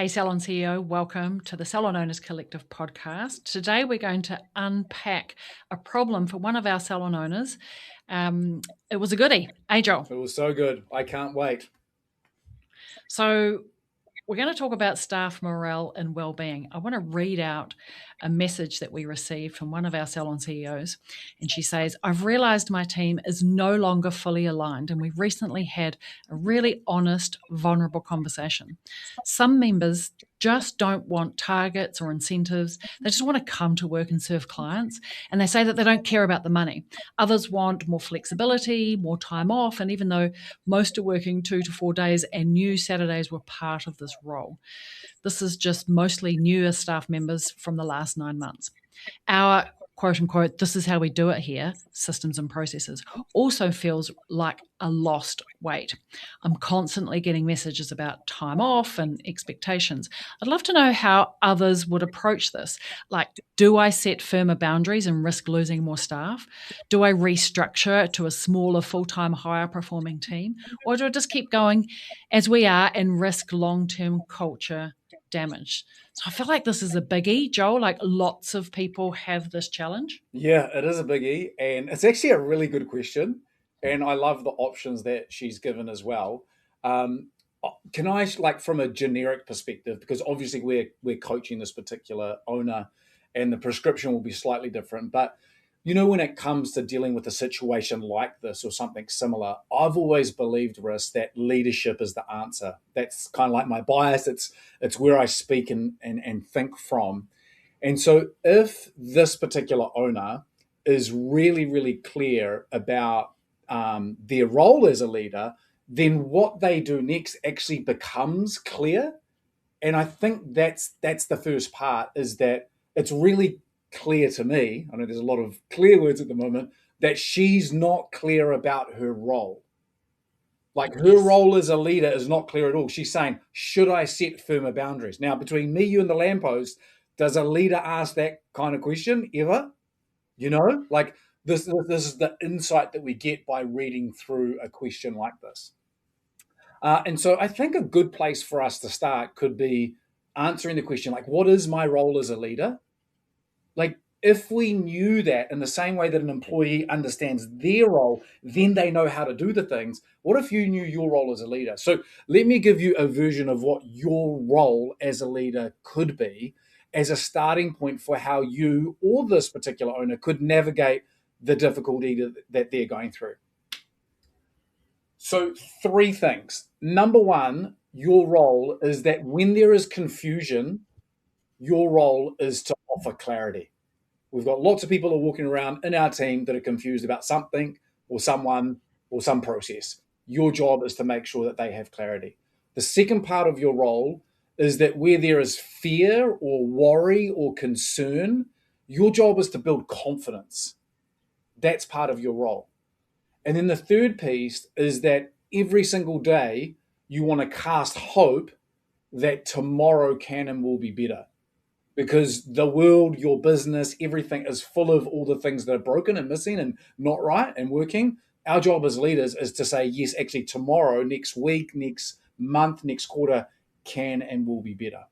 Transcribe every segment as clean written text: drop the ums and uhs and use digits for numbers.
Hey, Salon CEO, welcome to the Salon Owners Collective podcast. Today, we're going to unpack a problem for one of our salon owners. It was a goodie. Hey, Joel. It was so good. I can't wait. So, we're going to talk about staff morale and well-being. I want to read out a message that we received from one of our salon CEOs. And she says, I've realized my team is no longer fully aligned, and we've recently had a really honest, vulnerable conversation. Some members just don't want targets or incentives. They just want to come to work and serve clients. And they say that they don't care about the money. Others want more flexibility, more time off. And even though most are working 2 to 4 days and new Saturdays were part of this role, this is just mostly newer staff members from the last 9 months. Our quote unquote, this is how we do it here, systems and processes, also feels like a lost weight. I'm constantly getting messages about time off and expectations. I'd love to know how others would approach this. Like, do I set firmer boundaries and risk losing more staff? Do I restructure to a smaller full-time, higher performing team? Or do I just keep going as we are and risk long-term culture damage? So I feel like this is a biggie, Joel. Like, lots of people have this challenge. Yeah, it is a biggie. And it's actually a really good question. And I love the options that she's given as well. Um, can I, like, from a generic perspective, because obviously we're coaching this particular owner and the prescription will be slightly different. But when it comes to dealing with a situation like this or something similar, I've always believed, Riss, that leadership is the answer. That's kind of like my bias. It's where I speak and think from. And so if this particular owner is really, really clear about their role as a leader, then what they do next actually becomes clear. And I think that's the first part, is that it's really clear to me. I know there's a lot of clear words at the moment, that she's not clear about her role. Like, her role as a leader is not clear at all. She's saying, should I set firmer boundaries? Now, between me, you, and the lamppost, does a leader ask that kind of question ever? Like, this is the insight that we get by reading through a question like this. And so I think a good place for us to start could be answering the question, like, what is my role as a leader? Like, if we knew that in the same way that an employee understands their role, then they know how to do the things. What if you knew your role as a leader? So let me give you a version of what your role as a leader could be as a starting point for how you or this particular owner could navigate the difficulty that they're going through. So 3 things. Number 1, your role is that when there is confusion, your role is to offer clarity. We've got lots of people who are walking around in our team that are confused about something or someone or some process. Your job is to make sure that they have clarity. The second part of your role is that where there is fear or worry or concern, your job is to build confidence. That's part of your role. And then the third piece is that every single day you want to cast hope that tomorrow can and will be better. Because the world, your business, everything is full of all the things that are broken and missing and not right and working. Our job as leaders is to say, yes, actually tomorrow, next week, next month, next quarter can and will be better.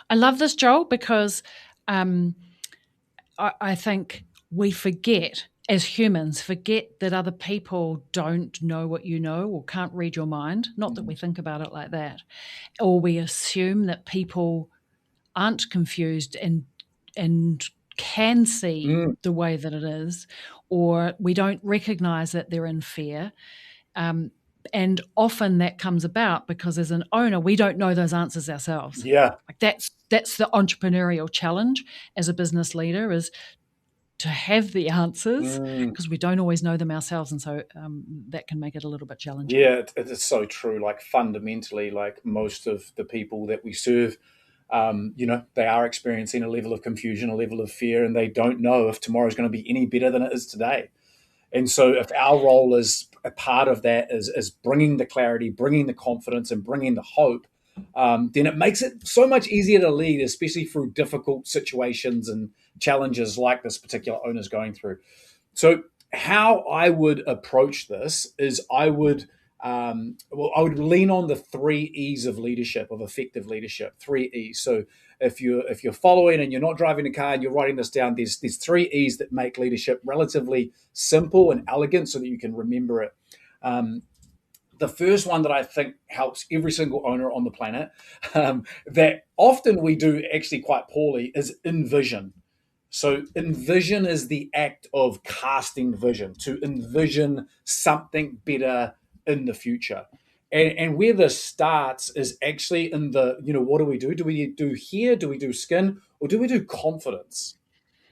I love this, Joel, because I think we forget, as humans, that other people don't know what you know or can't read your mind. Not that we think about it like that. Or we assume that people aren't confused and can see the way that it is, or we don't recognize that they're in fear. And often that comes about because as an owner, we don't know those answers ourselves. Yeah. Like that's the entrepreneurial challenge as a business leader, is to have the answers because we don't always know them ourselves. And so that can make it a little bit challenging. Yeah, it's so true. Like, fundamentally, like, most of the people that we serve, they are experiencing a level of confusion, a level of fear, and they don't know if tomorrow is going to be any better than it is today. And so if our role is a part of that is bringing the clarity, bringing the confidence, and bringing the hope, then it makes it so much easier to lead, especially through difficult situations and challenges like this particular owner's going through. So how I would approach this is I would well, I would lean on the 3 E's of leadership, of effective leadership. 3 E's. So if you're following and you're not driving a car and you're writing this down, there's 3 E's that make leadership relatively simple and elegant, so that you can remember it. Um, the first one that I think helps every single owner on the planet, that often we do actually quite poorly, is envision. So, envision is the act of casting vision, to envision something better in the future. And where this starts is actually in what do we do? Do we do hair? Do we do skin? Or do we do confidence?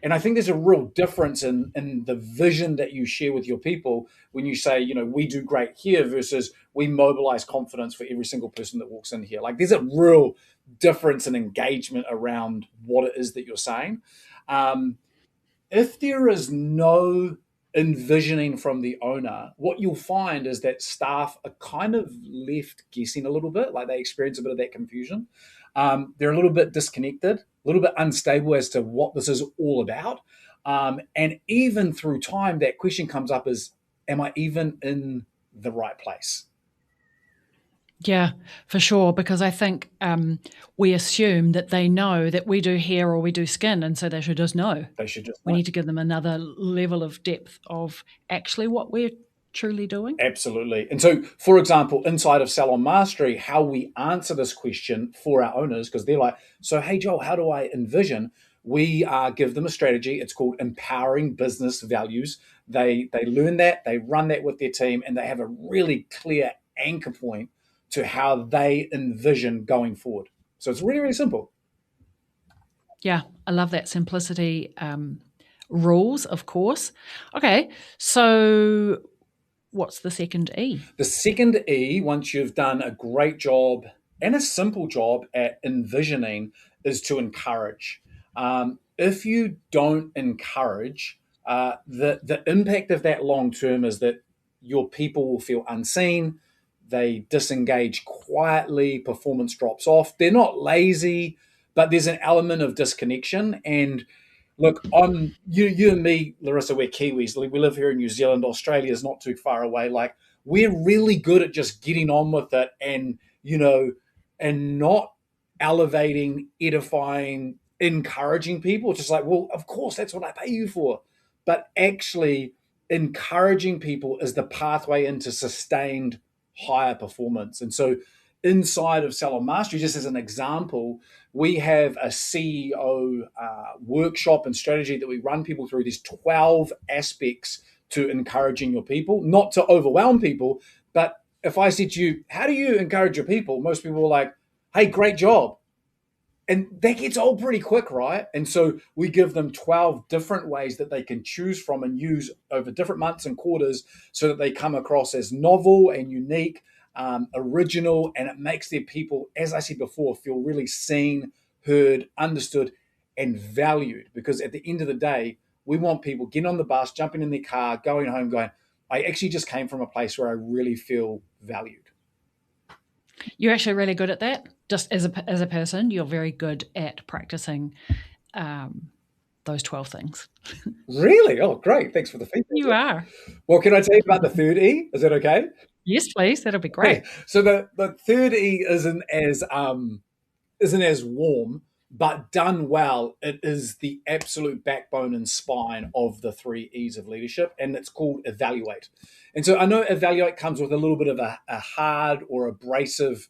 And I think there's a real difference in the vision that you share with your people when you say, we do great here versus we mobilize confidence for every single person that walks in here. Like, there's a real difference in engagement around what it is that you're saying. Um, if there is no envisioning from the owner, what you'll find is that staff are kind of left guessing a little bit, like they experience a bit of that confusion. They're a little bit disconnected, a little bit unstable as to what this is all about. And even through time, that question comes up is, am I even in the right place? Yeah, for sure. Because I think we assume that they know that we do hair or we do skin, and so they should just know. They should just We know. need to give them another level of depth of actually what we're truly doing. Absolutely. And so, for example, inside of Salon Mastery, how we answer this question for our owners, because they're like, so, hey, Joel, how do I envision? We give them a strategy. It's called Empowering Business Values. They learn that, they run that with their team, and they have a really clear anchor point to how they envision going forward. So it's really, really simple. Yeah, I love that simplicity. Rules, of course. Okay, so what's the second E? The second E, once you've done a great job and a simple job at envisioning, is to encourage. If you don't encourage, the impact of that long term is that your people will feel unseen. They disengage quietly. Performance drops off. They're not lazy, but there's an element of disconnection. And look, you and me, Larissa. We're Kiwis. We live here in New Zealand. Australia is not too far away. Like, we're really good at just getting on with it, and and not elevating, edifying, encouraging people. It's just like, well, of course, that's what I pay you for. But actually, encouraging people is the pathway into sustained higher performance. And so, inside of Salon Mastery, just as an example, we have a CEO workshop and strategy that we run people through. There's 12 aspects to encouraging your people, not to overwhelm people. But if I said to you, how do you encourage your people? Most people are like, hey, great job. And that gets old pretty quick, right? And so we give them 12 different ways that they can choose from and use over different months and quarters, so that they come across as novel and unique, original, and it makes their people, as I said before, feel really seen, heard, understood, and valued. Because at the end of the day, we want people getting on the bus, jumping in their car, going home, going, I actually just came from a place where I really feel valued. You're actually really good at that. Just as a person, you're very good at practicing those 12 things. Really? Oh, great. Thanks for the feedback. You are. Well, can I tell you about the third E? Is that okay? Yes, please. That'll be great. So the third E isn't as warm, but done well, it is the absolute backbone and spine of the 3 E's of leadership, and it's called evaluate. And so I know evaluate comes with a little bit of a hard or abrasive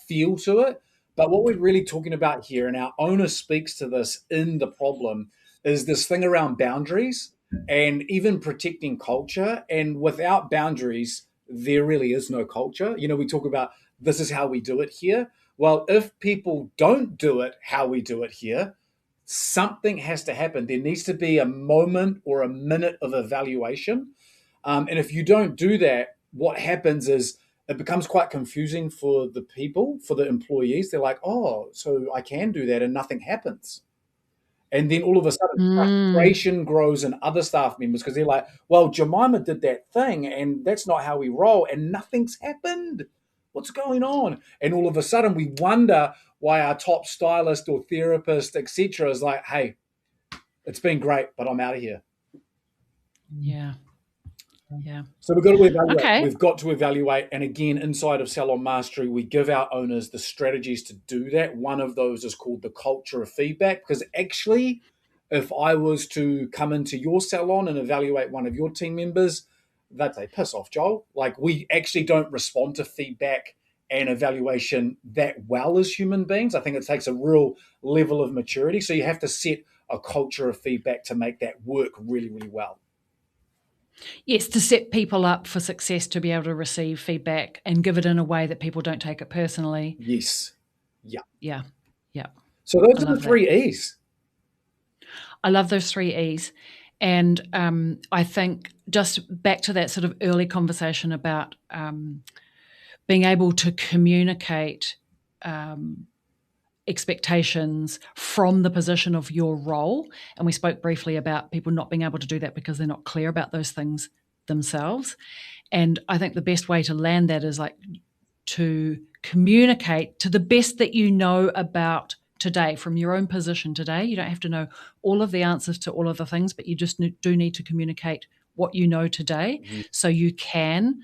feel to it, but what we're really talking about here, and our owner speaks to this in the problem, is this thing around boundaries and even protecting culture. And without boundaries, there really is no culture. We talk about this is how we do it here. Well, if people don't do it how we do it here, something has to happen. There needs to be a moment or a minute of evaluation. And if you don't do that, what happens is it becomes quite confusing for the people, for the employees. They're like, oh, so I can do that, and nothing happens. And then all of a sudden, Mm, frustration grows in other staff members, because they're like, well, Jemima did that thing, and that's not how we roll, and nothing's happened. What's going on? And all of a sudden, we wonder why our top stylist or therapist, etc., is like, hey, it's been great, but I'm out of here. yeah. Yeah. So we've got to evaluate. Okay. We've got to evaluate. And again, inside of Salon Mastery, we give our owners the strategies to do that. One of those is called the culture of feedback. Because actually, if I was to come into your salon and evaluate one of your team members, they'd say, piss off, Joel. Like, we actually don't respond to feedback and evaluation that well as human beings. I think it takes a real level of maturity. So you have to set a culture of feedback to make that work really, really well. Yes, to set people up for success, to be able to receive feedback and give it in a way that people don't take it personally. Yes. Yeah. Yeah. Yeah. So those I are the love that. 3 E's. I love those 3 E's. And I think just back to that sort of early conversation about being able to communicate expectations from the position of your role. And we spoke briefly about people not being able to do that because they're not clear about those things themselves. And I think the best way to land that is like to communicate to the best that you know about today from your own position today. You don't have to know all of the answers to all of the things, but you just do need to communicate what you know today so you can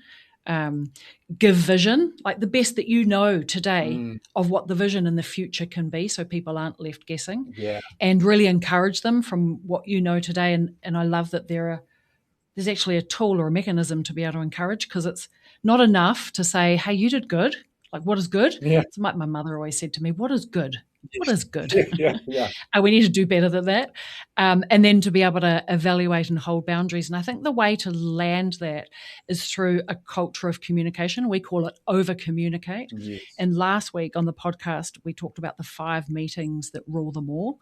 give vision, like the best that you know today of what the vision in the future can be, so people aren't left guessing. Yeah. And really encourage them from what you know today. And I love that there's actually a tool or a mechanism to be able to encourage, because it's not enough to say, hey, you did good. Like, what is good? Yeah. It's like my mother always said to me, what is good? What is good? Yeah. We need to do better than that. And then to be able to evaluate and hold boundaries. And I think the way to land that is through a culture of communication. We call it over-communicate. Yes. And last week on the podcast, we talked about the 5 meetings that rule them all.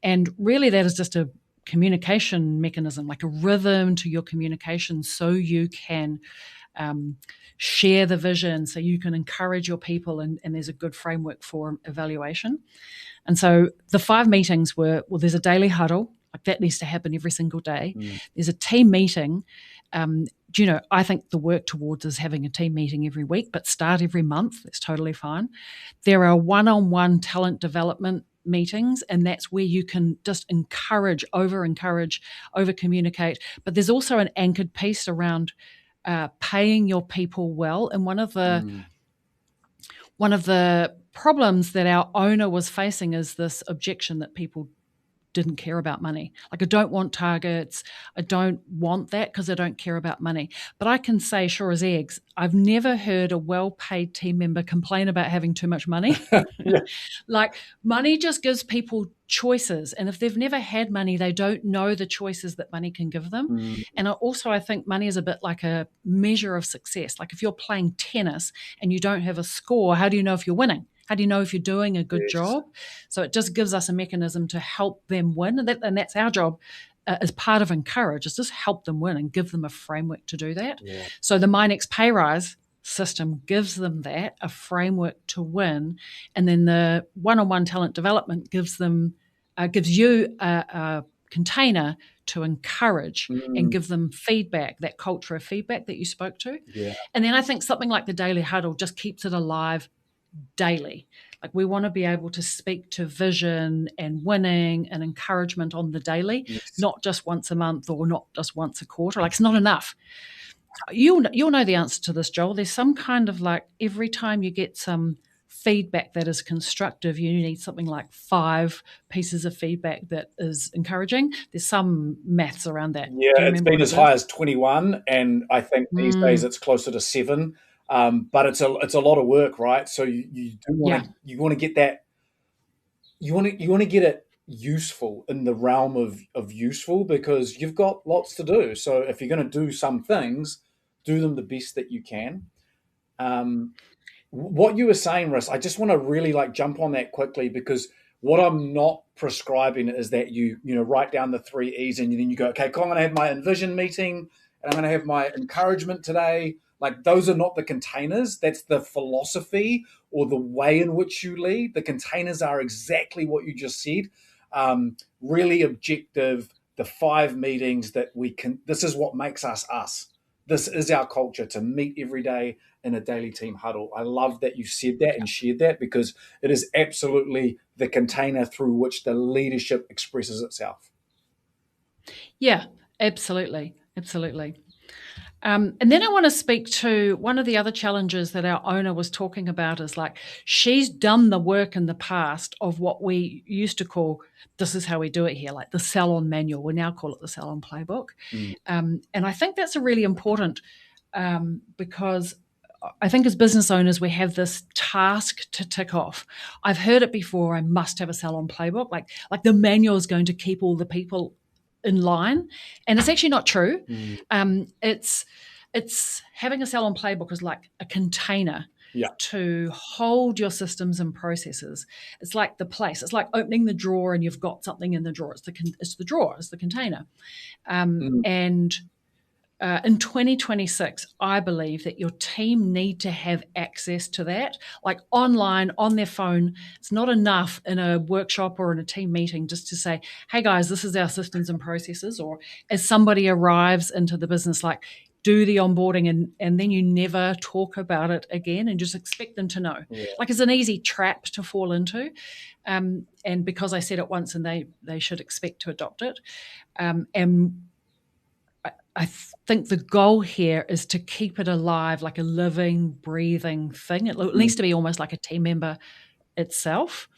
And really that is just a communication mechanism, like a rhythm to your communication, so you can share the vision, so you can encourage your people, and there's a good framework for evaluation. And so the 5 meetings were, well, there's a daily huddle, like that needs to happen every single day. There's a team meeting. I think the work towards is having a team meeting every week, but start every month. That's totally fine. There are one-on-one talent development meetings, and that's where you can just encourage, over-communicate. But there's also an anchored piece around paying your people well. And one of the problems that our owner was facing is this objection that people didn't care about money. Like, I don't want targets. I don't want that because I don't care about money. But I can say, sure as eggs, I've never heard a well-paid team member complain about having too much money. Yeah. Like, money just gives people choices. And if they've never had money, they don't know the choices that money can give them. And I think money is a bit like a measure of success. Like, if you're playing tennis and you don't have a score, how do you know if you're winning? How do you know if you're doing a good job? So it just gives us a mechanism to help them win. And that's our job as part of Encourage, is just help them win and give them a framework to do that. Yeah. So the My Next Pay Rise system gives them that, a framework to win. And then the one-on-one talent development gives you a container to encourage and give them feedback, that culture of feedback that you spoke to. Yeah. And then I think something like the daily huddle just keeps it alive daily. Like, we want to be able to speak to vision and winning and encouragement on the daily, not just once a month or not just once a quarter. Like, it's not enough. You'll know the answer to this, Joel. There's some kind of, like, every time you get some feedback that is constructive, you need something like 5 pieces of feedback that is encouraging. There's some maths around that. Yeah, it's been as high as 21, and I think these days it's closer to 7. But it's a lot of work, right? So you do want to get that, you want to get it useful, in the realm of useful, because you've got lots to do. So if you're going to do some things, do them the best that you can. What you were saying, Russ, I just want to really jump on that quickly, because what I'm not prescribing is that you write down the 3 E's and then you go, okay, cool, I'm going to have my envision meeting and I'm going to have my encouragement today. Like, those are not the containers. That's the philosophy or the way in which you lead. The containers are exactly what you just said. Really objective, the 5 meetings that we can, this is what makes us us. This is our culture, to meet every day in a daily team huddle. I love that you said that and shared that, because it is absolutely the container through which the leadership expresses itself. Yeah, absolutely. Absolutely. And then I want to speak to one of the other challenges that our owner was talking about is like she's done the work in the past of what we used to call, this is how we do it here, like the salon manual. We now call it the salon playbook. And I think that's a really important because I think as business owners, we have this task to tick off. I've heard it before, I must have a salon playbook. Like the manual is going to keep all the people in line, and it's actually not true. It's having a salon playbook is like a container to hold your systems and processes. It's like the place. It's like opening the drawer and you've got something in the drawer. It's the drawer. It's the container. And in 2026, I believe that your team need to have access to that, like online, on their phone. It's not enough in a workshop or in a team meeting just to say, hey guys, this is our systems and processes. Or as somebody arrives into the business, like do the onboarding and then you never talk about it again and just expect them to know. Like it's an easy trap to fall into. And because I said it once and they should expect to adopt it. And I think the goal here is to keep it alive, like a living, breathing thing. It needs to be almost like a team member itself.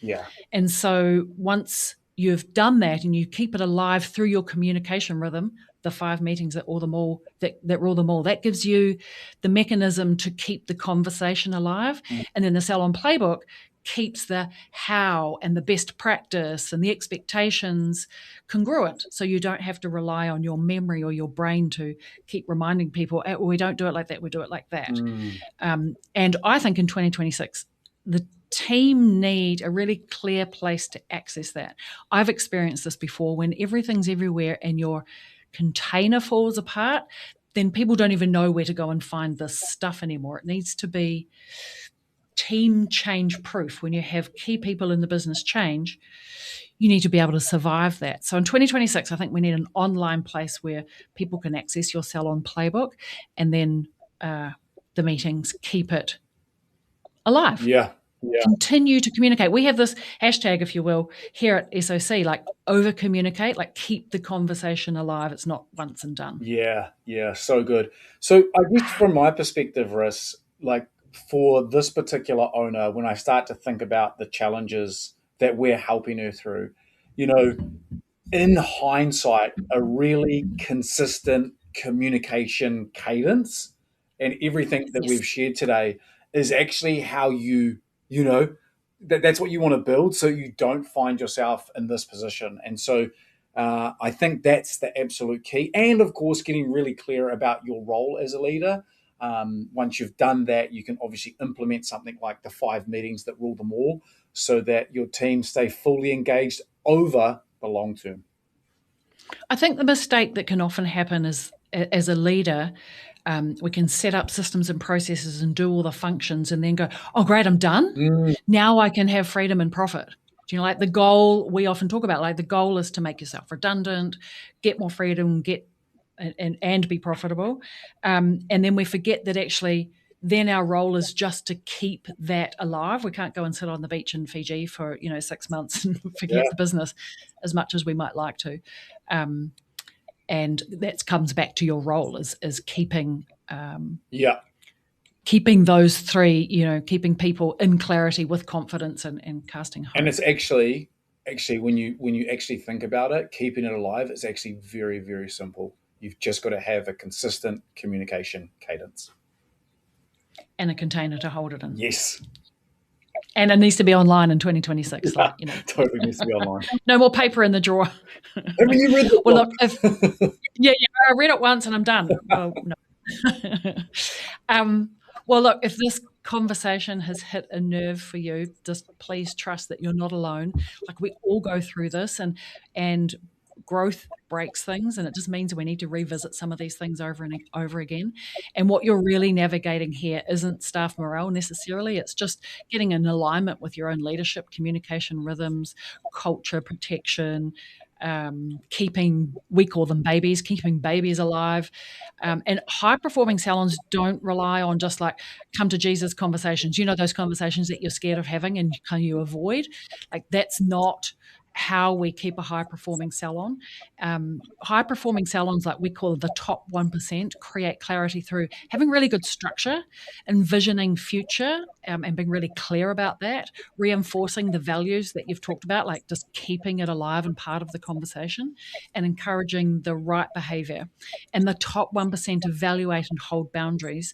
And so once you've done that and you keep it alive through your communication rhythm, the 5 meetings that rule them all, that gives you the mechanism to keep the conversation alive. And then the Salon Playbook keeps the how and the best practice and the expectations congruent, so you don't have to rely on your memory or your brain to keep reminding people, we don't do it like that, we do it like that. And I think in 2026, the team need a really clear place to access that. I've experienced this before when everything's everywhere and your container falls apart, then people don't even know where to go and find this stuff anymore. It needs to be team change proof. When you have key people in the business change, you need to be able to survive that. So in 2026, I think we need an online place where people can access your Salon Playbook, and then the meetings keep it alive. Continue to communicate. We have this hashtag, if you will, here at SOC, like over communicate, like keep the conversation alive. It's not once and done. So good. So I guess from my perspective, Riss, like for this particular owner, when I start to think about the challenges that we're helping her through, in hindsight, a really consistent communication cadence and everything that we've shared today is actually how that's what you want to build, so you don't find yourself in this position. And so I think that's the absolute key. And of course, getting really clear about your role as a leader. Once you've done that, you can obviously implement something like the 5 meetings that rule them all, so that your team stay fully engaged over the long term. I think the mistake that can often happen is, as a leader, we can set up systems and processes and do all the functions and then go, oh, great, I'm done. Now I can have freedom and profit. Like the goal we often talk about, like the goal is to make yourself redundant, get more freedom, and be profitable. And then we forget that actually then our role is just to keep that alive. We can't go and sit on the beach in Fiji for 6 months and forget the business as much as we might like to. And that comes back to your role is keeping keeping those 3, keeping people in clarity with confidence and casting hope. And it's actually when you actually think about it, keeping it alive is actually very, very simple. You've just got to have a consistent communication cadence. And a container to hold it in. Yes. And it needs to be online in 2026. Totally needs to be online. No more paper in the drawer. I mean, you read the book. Look, I read it once and I'm done. Well, no. Well, look, if this conversation has hit a nerve for you, just please trust that you're not alone. Like we all go through this, and growth breaks things, and it just means we need to revisit some of these things over and over again. And what you're really navigating here isn't staff morale necessarily. It's just getting in alignment with your own leadership, communication rhythms, culture protection, we call them babies, keeping babies alive. And high-performing salons don't rely on just like come to Jesus conversations, those conversations that you're scared of having and you avoid. Like that's not how we keep a high-performing salon. High-performing salons, like we call the top 1%, create clarity through having really good structure, envisioning future, and being really clear about that, reinforcing the values that you've talked about, like just keeping it alive and part of the conversation, and encouraging the right behavior. And the top 1% evaluate and hold boundaries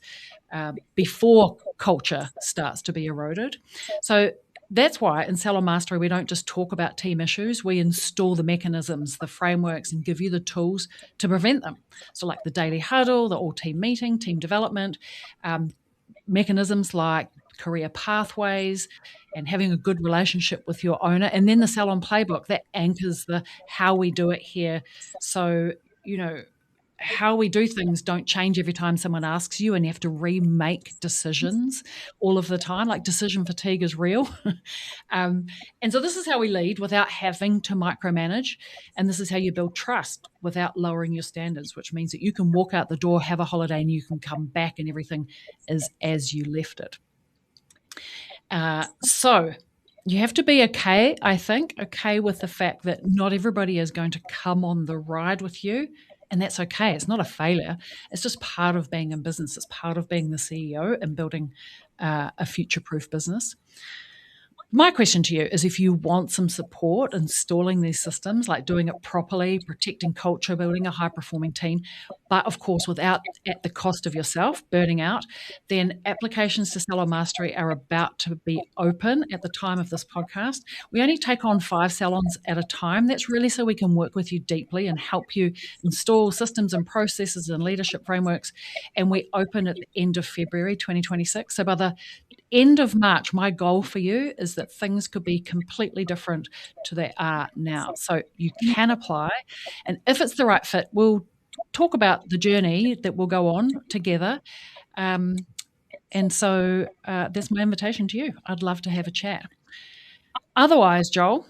before culture starts to be eroded. So that's why in Salon Mastery, we don't just talk about team issues, we install the mechanisms, the frameworks, and give you the tools to prevent them. So, like the daily huddle, the all team meeting, team development, mechanisms like career pathways, and having a good relationship with your owner. And then the salon playbook that anchors the how we do it here. So, how we do things don't change every time someone asks you, and you have to remake decisions all of the time. Like, decision fatigue is real. And so this is how we lead without having to micromanage. And this is how you build trust without lowering your standards, which means that you can walk out the door, have a holiday, and you can come back and everything is as you left it. So you have to be okay, I think, okay with the fact that not everybody is going to come on the ride with you. And that's okay. It's not a failure. It's just part of being in business. It's part of being the CEO and building a future-proof business. My question to you is, if you want some support installing these systems, like doing it properly, protecting culture, building a high-performing team, but of course without at the cost of yourself burning out, then applications to Salon Mastery are about to be open at the time of this podcast. We only take on 5 salons at a time. That's really so we can work with you deeply and help you install systems and processes and leadership frameworks. And we open at the end of February 2026. So by the end of March, my goal for you is that things could be completely different to they are now. So you can apply. And if it's the right fit, we'll talk about the journey that we'll go on together. And so that's my invitation to you. I'd love to have a chat. Otherwise, Joel,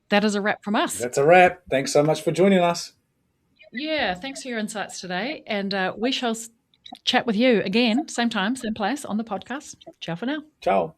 that is a wrap from us. That's a wrap. Thanks so much for joining us. Yeah, thanks for your insights today. And we shall chat with you again, same time, same place on the podcast. Ciao for now. Ciao.